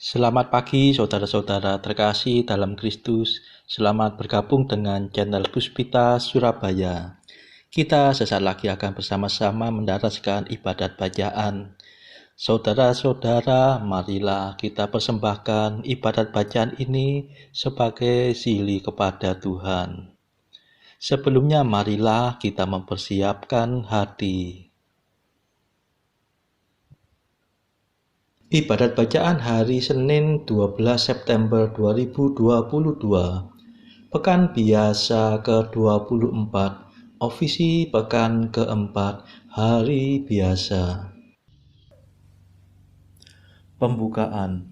Selamat pagi saudara-saudara terkasih dalam Kristus. Selamat bergabung dengan channel Puspita Surabaya. Kita sesaat lagi akan bersama-sama mendaraskan ibadat bacaan. Saudara-saudara, marilah kita persembahkan ibadat bacaan ini sebagai sili kepada Tuhan. Sebelumnya marilah kita mempersiapkan hati. Ibadat bacaan hari Senin 12 September 2022, Pekan Biasa ke-24, Ofisi Pekan keempat, Hari Biasa. Pembukaan.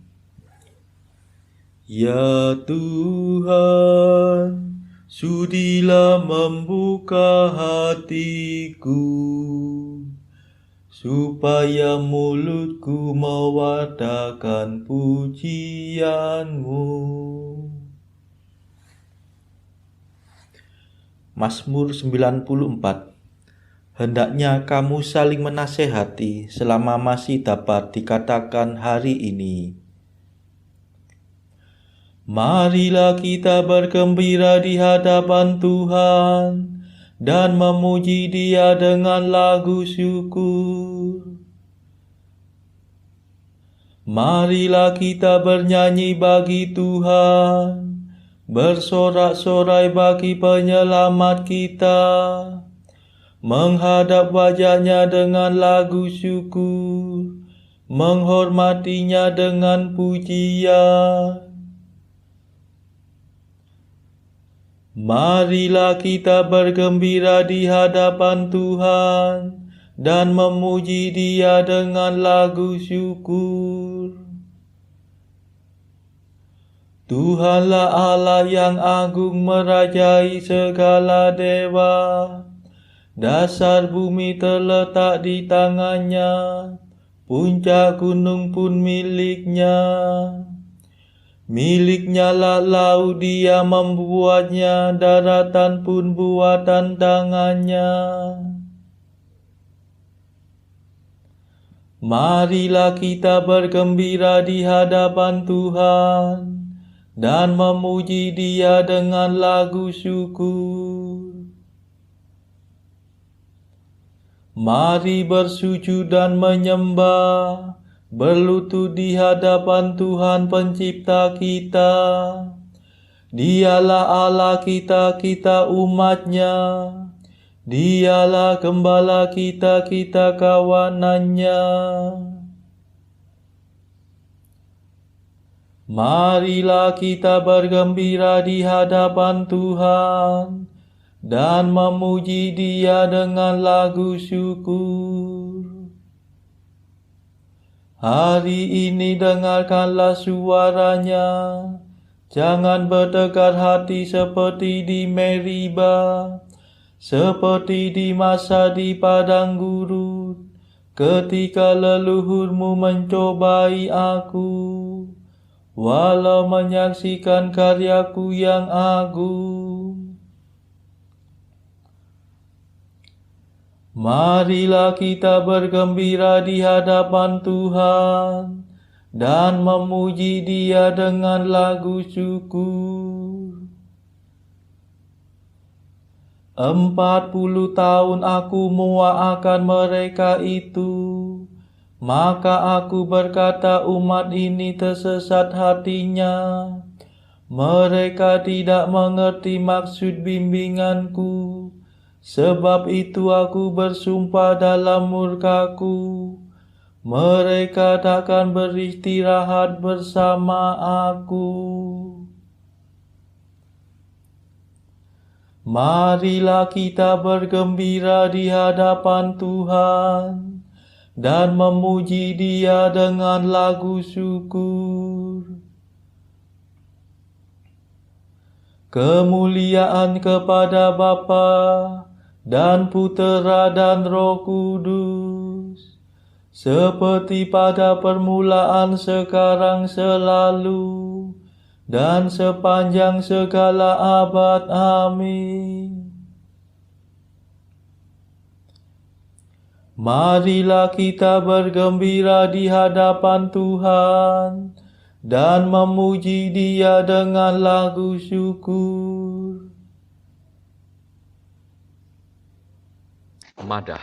Ya Tuhan, sudilah membuka hatiku, supaya mulutku mewartakan pujian-Mu. Mazmur 94. Hendaknya kamu saling menasehati selama masih dapat dikatakan hari ini. Marilah kita bergembira di hadapan Tuhan dan memuji Dia dengan lagu syukur. Marilah kita bernyanyi bagi Tuhan, bersorak-sorai bagi penyelamat kita, menghadap wajah-Nya dengan lagu syukur, menghormati-Nya dengan pujian. Marilah kita bergembira di hadapan Tuhan dan memuji Dia dengan lagu syukur. Tuhanlah Allah yang agung merajai segala dewa. Dasar bumi terletak di tangan-Nya, puncak gunung pun milik-Nya. Milik-Nya lah laut, Dia membuatnya, daratan pun buatan tangan-Nya. Marilah kita bergembira di hadapan Tuhan dan memuji Dia dengan lagu syukur. Mari bersujud dan menyembah, berlutut di hadapan Tuhan Pencipta kita. Dialah Allah kita, kita umat-Nya. Dialah Gembala kita, kita kawanan-Nya. Marilah kita bergembira di hadapan Tuhan dan memuji Dia dengan lagu syukur. Hari ini dengarkanlah suara-Nya, jangan bertegar hati seperti di Meriba, seperti di masa di padang gurun, ketika leluhurmu mencobai aku, walau menyaksikan karyaku yang agung. Marilah kita bergembira di hadapan Tuhan dan memuji Dia dengan lagu syukur. 40 tahun aku muak akan mereka itu, maka aku berkata umat ini tersesat hatinya. Mereka tidak mengerti maksud bimbinganku. Sebab itu aku bersumpah dalam murkaku, mereka takkan beristirahat bersama aku. Marilah kita bergembira di hadapan Tuhan dan memuji Dia dengan lagu syukur. Kemuliaan kepada Bapa dan Putera dan Roh Kudus, seperti pada permulaan, sekarang, selalu, dan sepanjang segala abad. Amin. Marilah kita bergembira di hadapan Tuhan dan memuji Dia dengan lagu syukur. Madah.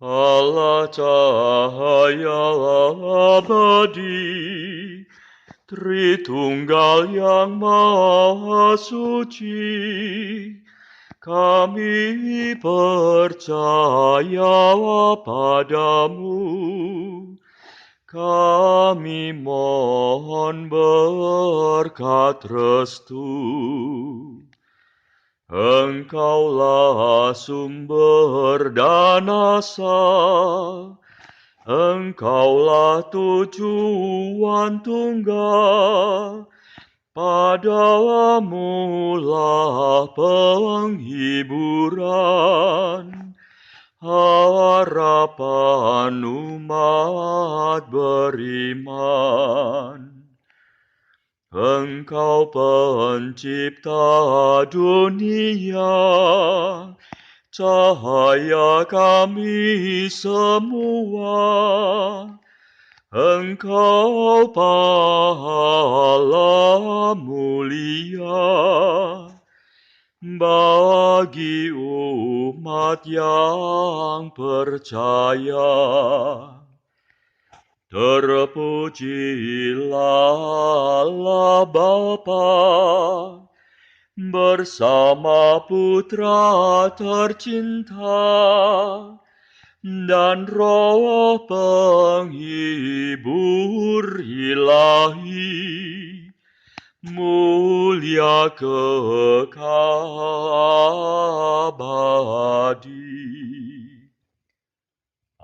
Allah cahaya abadi, Tritunggal yang Maha Suci, kami percaya padamu, kami mohon berkat restu. Engkaulah sumber dan asa, Engkaulah tujuan tunggal, padamu lah penghiburan, harapan umat beriman. Engkau pencipta dunia, cahaya kami semua. Engkau pahala mulia bagi umat yang percaya. Terpujilah Allah Bapa bersama Putra tercinta dan Roh penghibur ilahi, mulia kekal abadi.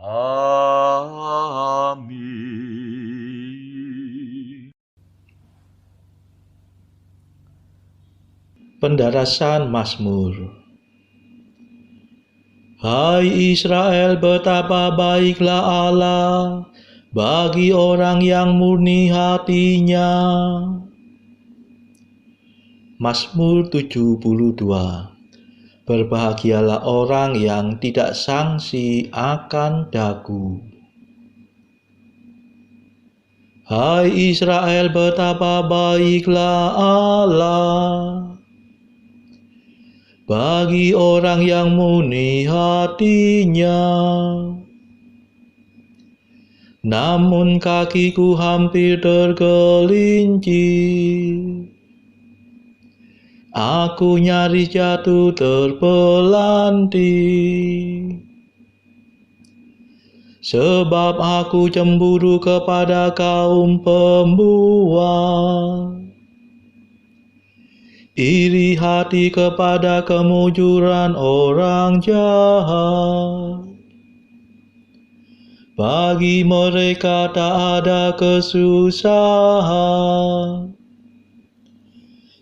Amin. Pendarasan Mazmur. Hai Israel, betapa baiklah Allah bagi orang yang murni hatinya. Mazmur 72. Berbahagialah orang yang tidak sangsi akan dagu. Hai Israel, betapa baiklah Allah bagi orang yang murni hatinya. Namun kakiku hampir tergelincir, aku nyaris jatuh terpelanting, sebab aku cemburu kepada kaum pembual, iri hati kepada kemujuran orang jahat. Bagi mereka tak ada kesusahan,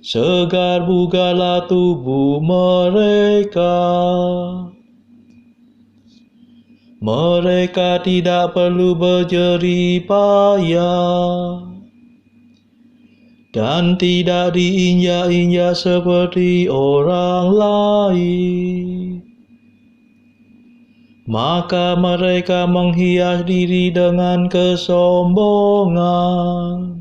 segar bugarlah tubuh mereka. Mereka tidak perlu berjerih payah dan tidak diinjak-injak seperti orang lain. Maka mereka menghias diri dengan kesombongan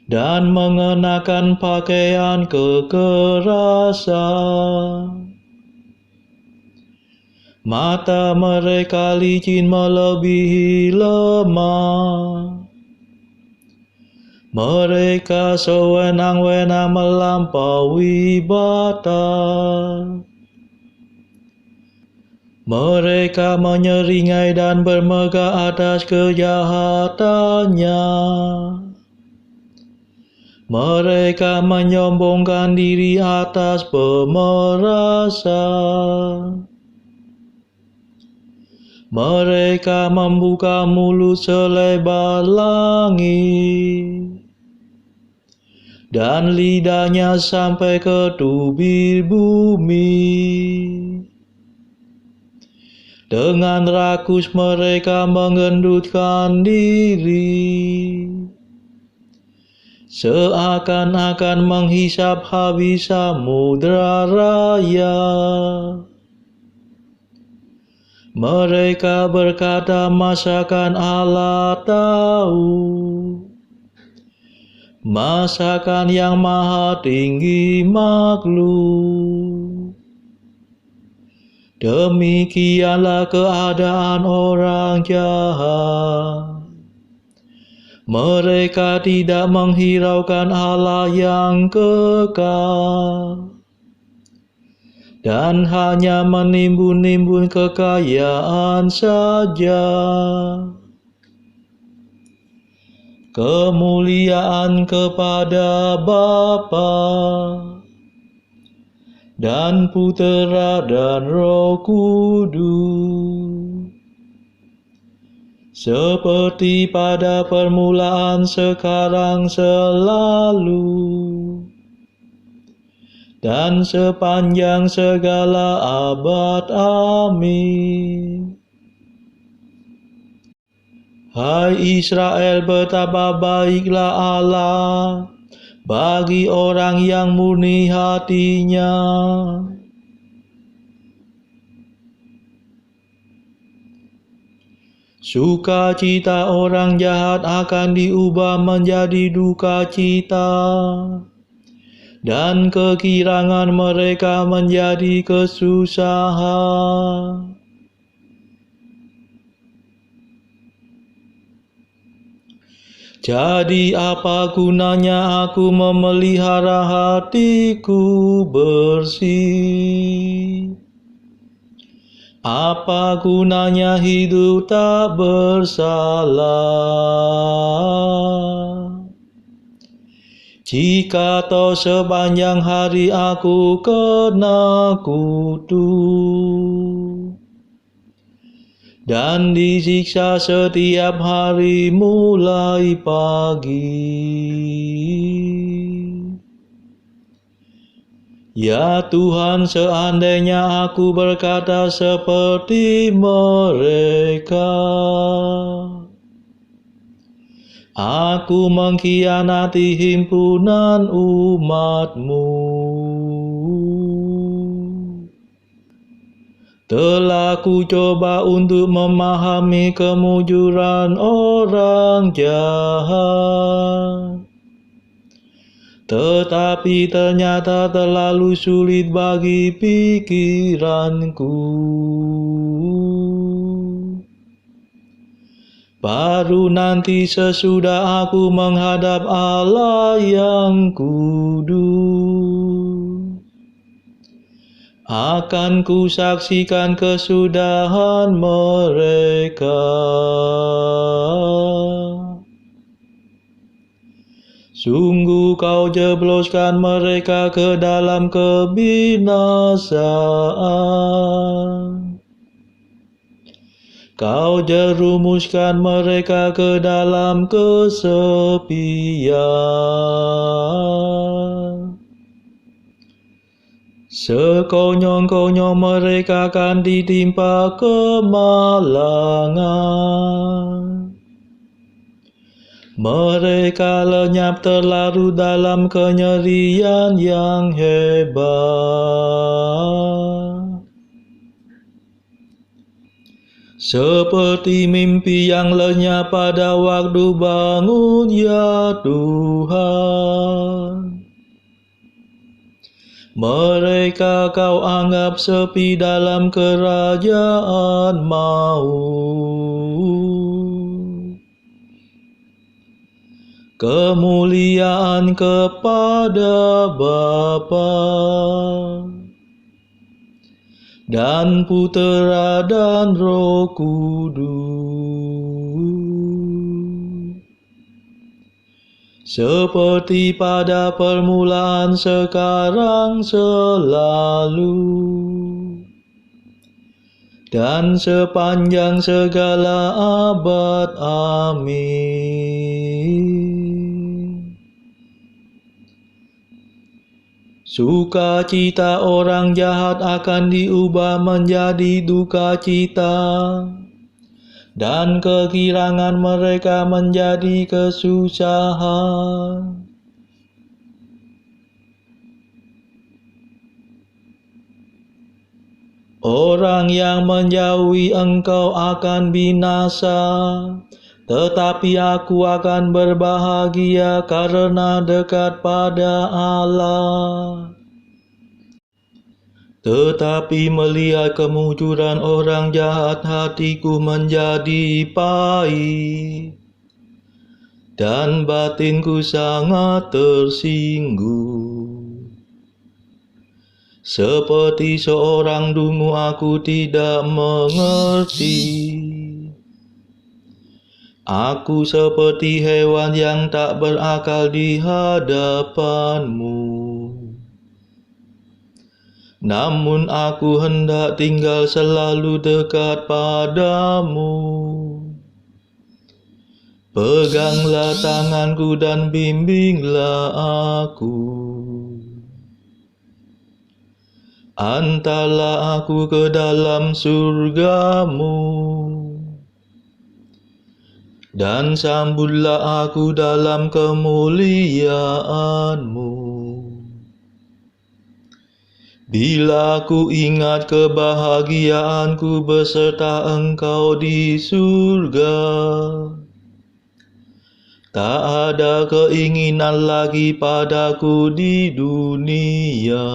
dan mengenakan pakaian kekerasan. Mata mereka licin melebihi lemah. Mereka sewenang-wenang melampaui batas. Mereka menyeringai dan bermegah atas kejahatannya. Mereka menyombongkan diri atas pemerasan. Mereka membuka mulut selebar langit, dan lidahnya sampai ke tubir bumi. Dengan rakus mereka mengendutkan diri, seakan-akan menghisap habis samudra raya. Mereka berkata, masakan Allah tahu? Masakan yang maha tinggi maklum? Demikianlah keadaan orang jahat. Mereka tidak menghiraukan Allah yang kekal, dan hanya menimbun-nimbun kekayaan saja. Kemuliaan kepada Bapa dan Putera dan Roh Kudus, seperti pada permulaan, sekarang, selalu, dan sepanjang segala abad. Amin. Hai Israel, betapa baiklah Allah bagi orang yang murni hatinya. Sukacita orang jahat akan diubah menjadi duka cita, dan kekirangan mereka menjadi kesusahan. Jadi apa gunanya aku memelihara hatiku bersih? Apa gunanya hidup tak bersalah? Jika toh sepanjang hari aku kena kutuk, dan disiksa setiap hari mulai pagi. Ya Tuhan, seandainya aku berkata seperti mereka, aku mengkhianati himpunan umat-Mu. Telah ku coba untuk memahami kemujuran orang jahat, tetapi ternyata terlalu sulit bagi pikiranku. Baru nanti sesudah aku menghadap Allah yang kudus, akan ku saksikan kesudahan mereka. Sungguh kau jebloskan mereka ke dalam kebinasaan. Kau jerumuskan mereka ke dalam kesepian. Sekonyong-konyong mereka akan ditimpa kemalangan. Mereka lenyap terlarut dalam kenyerian yang hebat, seperti mimpi yang lenyap pada waktu bangun, ya Tuhan. Mereka kau anggap sepi dalam kerajaan maut. Kemuliaan kepada Bapa dan Putera dan Roh Kudus, seperti pada permulaan, sekarang, selalu, dan sepanjang segala abad. Amin. Sukacita orang jahat akan diubah menjadi duka cita, dan kekirangan mereka menjadi kesusahan. Orang yang menjauhi engkau akan binasa, tetapi aku akan berbahagia karena dekat pada Allah. Tetapi melihat kemunculan orang jahat, hatiku menjadi pahit, dan batinku sangat tersinggung. Seperti seorang dungu aku tidak mengerti. Aku seperti hewan yang tak berakal di hadapanmu. Namun aku hendak tinggal selalu dekat padamu. Peganglah tanganku dan bimbinglah aku. Antarlah aku ke dalam surgamu, dan sambutlah aku dalam kemuliaanmu. Bila aku ingat kebahagiaanku beserta engkau di surga, tak ada keinginan lagi padaku di dunia.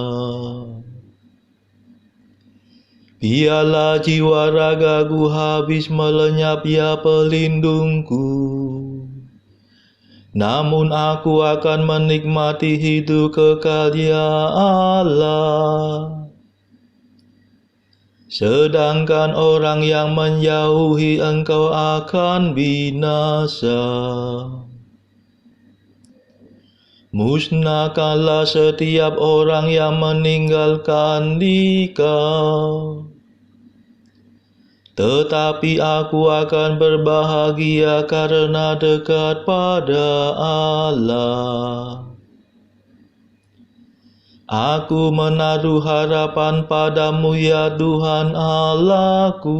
Biarlah jiwa ragaku habis melenyap, ya pelindungku. Namun aku akan menikmati hidup kekal, ya Allah. Sedangkan orang yang menjauhi engkau akan binasa. Musnahkanlah setiap orang yang meninggalkan Dikau. Tetapi aku akan berbahagia karena dekat pada Allah. Aku menaruh harapan padamu, ya Tuhan Allahku.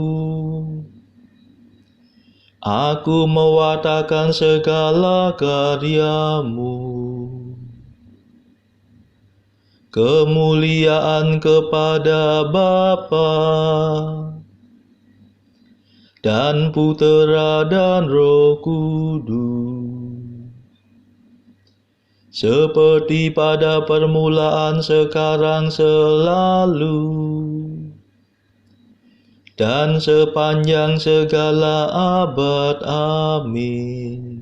Aku mewartakan segala karyamu. Kemuliaan kepada Bapa dan Putera dan Roh Kudus, seperti pada permulaan, sekarang, selalu, dan sepanjang segala abad. Amin.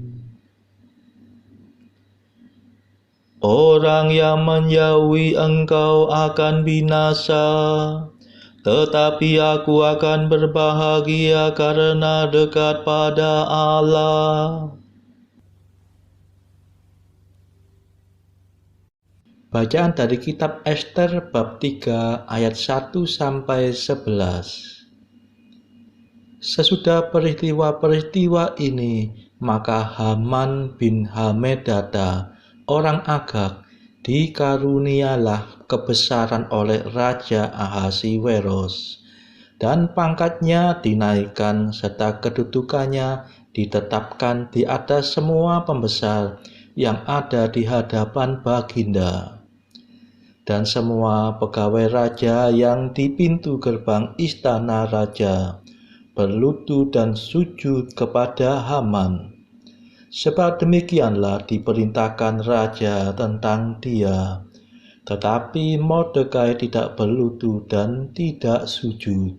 Orang yang menjauhi engkau akan binasa, tetapi aku akan berbahagia karena dekat pada Allah. Bacaan dari kitab Ester bab 3 ayat 1-11. Sesudah peristiwa-peristiwa ini, maka Haman bin Hammedata, orang Agag, dikarunialah kebesaran oleh Raja Ahasiweros, dan pangkatnya dinaikkan serta kedudukannya ditetapkan di atas semua pembesar yang ada di hadapan Baginda. Dan semua pegawai raja yang di pintu gerbang istana raja berlutut dan sujud kepada Haman, sebab demikianlah diperintahkan raja tentang dia. Tetapi Mordekai tidak berlutut dan tidak sujud.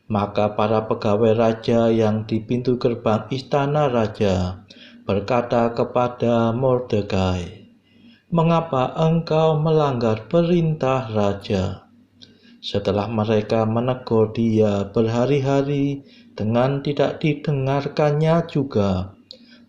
Maka para pegawai raja yang di pintu gerbang istana raja berkata kepada Mordekai, "Mengapa engkau melanggar perintah raja?" Setelah mereka menegur dia berhari-hari dengan tidak didengarkannya juga,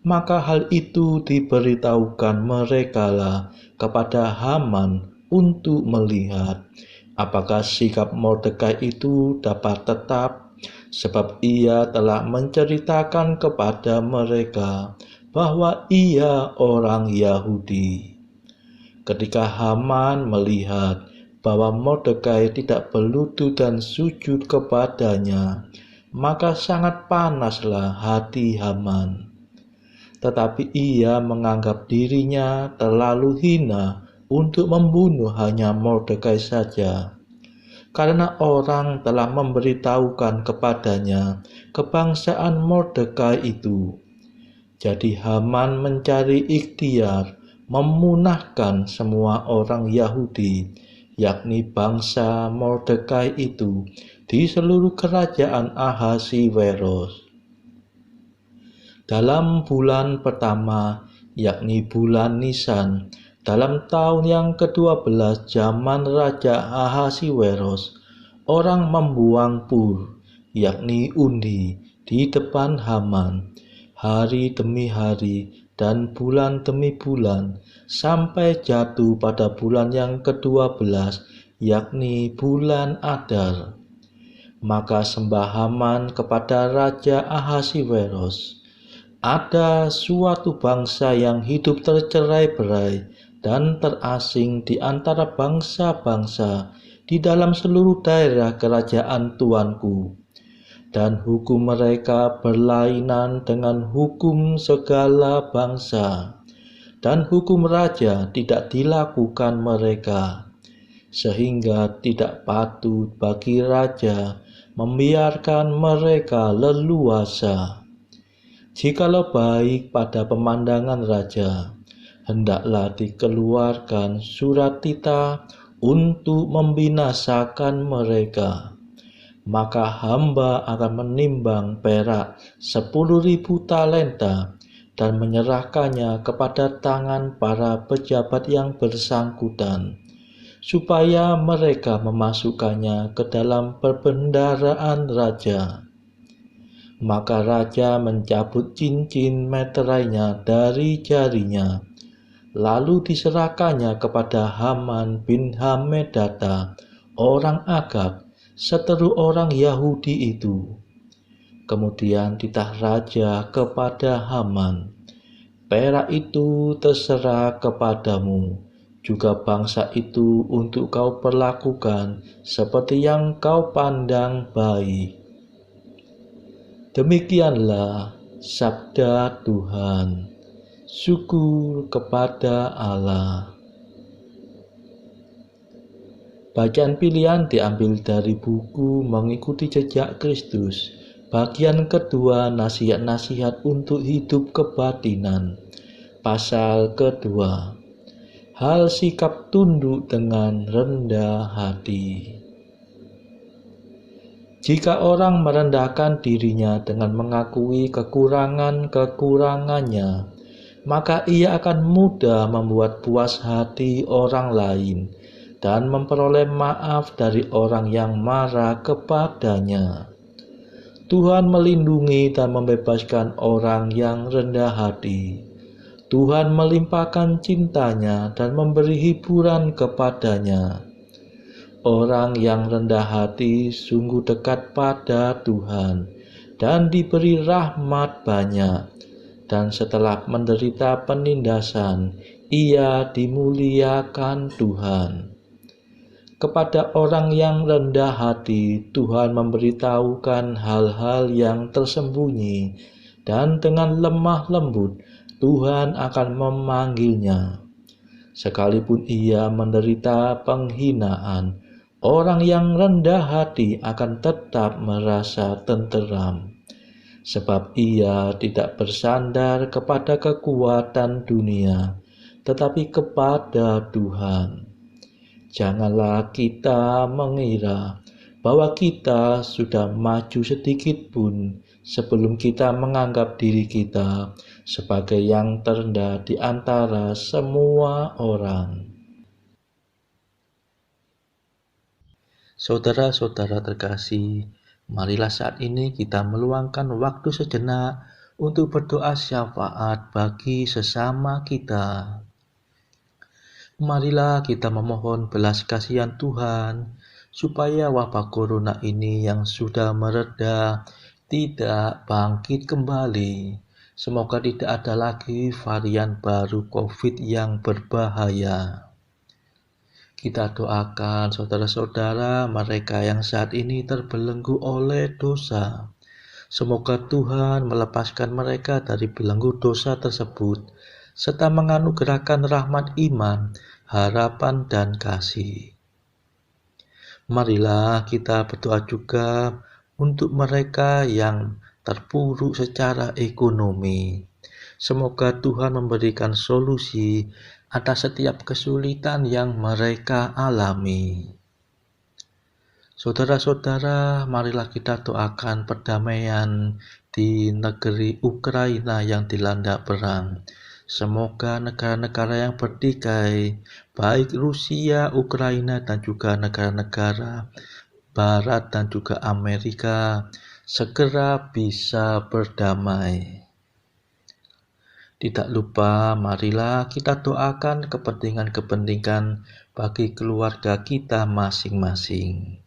maka hal itu diberitahukan merekalah kepada Haman untuk melihat apakah sikap Mordekai itu dapat tetap, sebab ia telah menceritakan kepada mereka bahwa ia orang Yahudi. Ketika Haman melihat bahwa Mordekai tidak berlutut dan sujud kepadanya, maka sangat panaslah hati Haman. Tetapi ia menganggap dirinya terlalu hina untuk membunuh hanya Mordekai saja. karena orang telah memberitahukan kepadanya kebangsaan Mordekai itu. Jadi Haman mencari ikhtiar memunahkan semua orang Yahudi, yakni bangsa Mordekai itu, di seluruh kerajaan Ahasiweros. Dalam bulan pertama, yakni bulan Nisan, dalam tahun yang ke-12 zaman Raja Ahasiweros, orang membuang pur, yakni undi, di depan Haman, hari demi hari dan bulan demi bulan, sampai jatuh pada bulan yang ke-12, yakni bulan Adar. Maka sembah Haman kepada Raja Ahasiweros. Ada suatu bangsa yang hidup tercerai-berai dan terasing di antara bangsa-bangsa di dalam seluruh daerah kerajaan tuanku, dan hukum mereka berlainan dengan hukum segala bangsa, dan hukum raja tidak dilakukan mereka, sehingga tidak patut bagi raja membiarkan mereka leluasa. Jikalau baik pada pemandangan raja, hendaklah dikeluarkan surat titah untuk membinasakan mereka. Maka hamba akan menimbang perak 10.000 talenta dan menyerahkannya kepada tangan para pejabat yang bersangkutan, supaya mereka memasukkannya ke dalam perbendaharaan raja. Maka raja mencabut cincin meterainya dari jarinya, lalu diserahkannya kepada Haman bin Hammedata, orang Agag, seteru orang Yahudi itu. Kemudian titah raja kepada Haman, perak itu terserah kepadamu, juga bangsa itu untuk kau perlakukan seperti yang kau pandang baik. Demikianlah sabda Tuhan. Syukur kepada Allah. Bacaan pilihan diambil dari buku Mengikuti Jejak Kristus, bagian kedua, nasihat-nasihat untuk hidup kebatinan, pasal kedua. Hal sikap tunduk dengan rendah hati. Jika orang merendahkan dirinya dengan mengakui kekurangan-kekurangannya, maka ia akan mudah membuat puas hati orang lain dan memperoleh maaf dari orang yang marah kepadanya. Tuhan melindungi dan membebaskan orang yang rendah hati. Tuhan melimpahkan cintanya dan memberi hiburan kepadanya. Orang yang rendah hati sungguh dekat pada Tuhan dan diberi rahmat banyak, dan setelah menderita penindasan, ia dimuliakan Tuhan. Kepada orang yang rendah hati, Tuhan memberitahukan hal-hal yang tersembunyi, dan dengan lemah lembut Tuhan akan memanggilnya. Sekalipun ia menderita penghinaan, orang yang rendah hati akan tetap merasa tenteram, sebab ia tidak bersandar kepada kekuatan dunia, tetapi kepada Tuhan. Janganlah kita mengira bahwa kita sudah maju sedikit pun sebelum kita menganggap diri kita sebagai yang terendah di antara semua orang. Saudara-saudara terkasih, marilah saat ini kita meluangkan waktu sejenak untuk berdoa syafaat bagi sesama kita. Marilah kita memohon belas kasihan Tuhan, supaya wabah corona ini yang sudah mereda tidak bangkit kembali. Semoga tidak ada lagi varian baru COVID yang berbahaya. Kita doakan saudara-saudara mereka yang saat ini terbelenggu oleh dosa. Semoga Tuhan melepaskan mereka dari belenggu dosa tersebut, serta menganugerahkan rahmat iman, harapan, dan kasih. Marilah kita berdoa juga untuk mereka yang terpuruk secara ekonomi. Semoga Tuhan memberikan solusi atas setiap kesulitan yang mereka alami. Saudara-saudara, marilah kita doakan perdamaian di negeri Ukraina yang dilanda perang. Semoga negara-negara yang bertikai, baik Rusia, Ukraina, dan juga negara-negara Barat dan juga Amerika, segera bisa berdamai. Tidak lupa, marilah kita doakan kepentingan-kepentingan bagi keluarga kita masing-masing.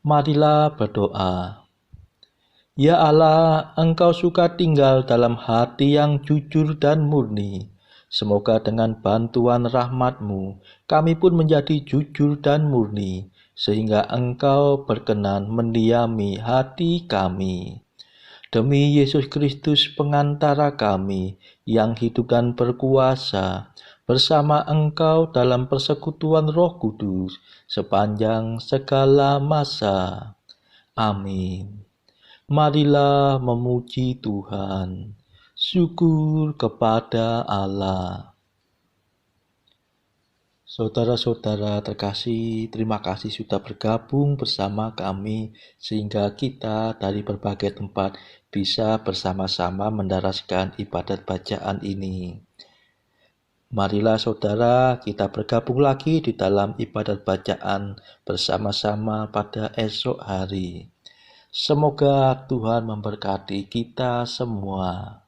Marilah berdoa. Ya Allah, Engkau suka tinggal dalam hati yang jujur dan murni. Semoga dengan bantuan rahmat-Mu, kami pun menjadi jujur dan murni, sehingga Engkau berkenan mendiami hati kami. Demi Yesus Kristus pengantara kami, yang hidup dan berkuasa, bersama Engkau dalam persekutuan Roh Kudus, sepanjang segala masa. Amin. Marilah memuji Tuhan. Syukur kepada Allah. Saudara-saudara terkasih, terima kasih sudah bergabung bersama kami sehingga kita dari berbagai tempat bisa bersama-sama mendaraskan ibadat bacaan ini. Marilah saudara, kita bergabung lagi di dalam ibadat bacaan bersama-sama pada esok hari. Semoga Tuhan memberkati kita semua.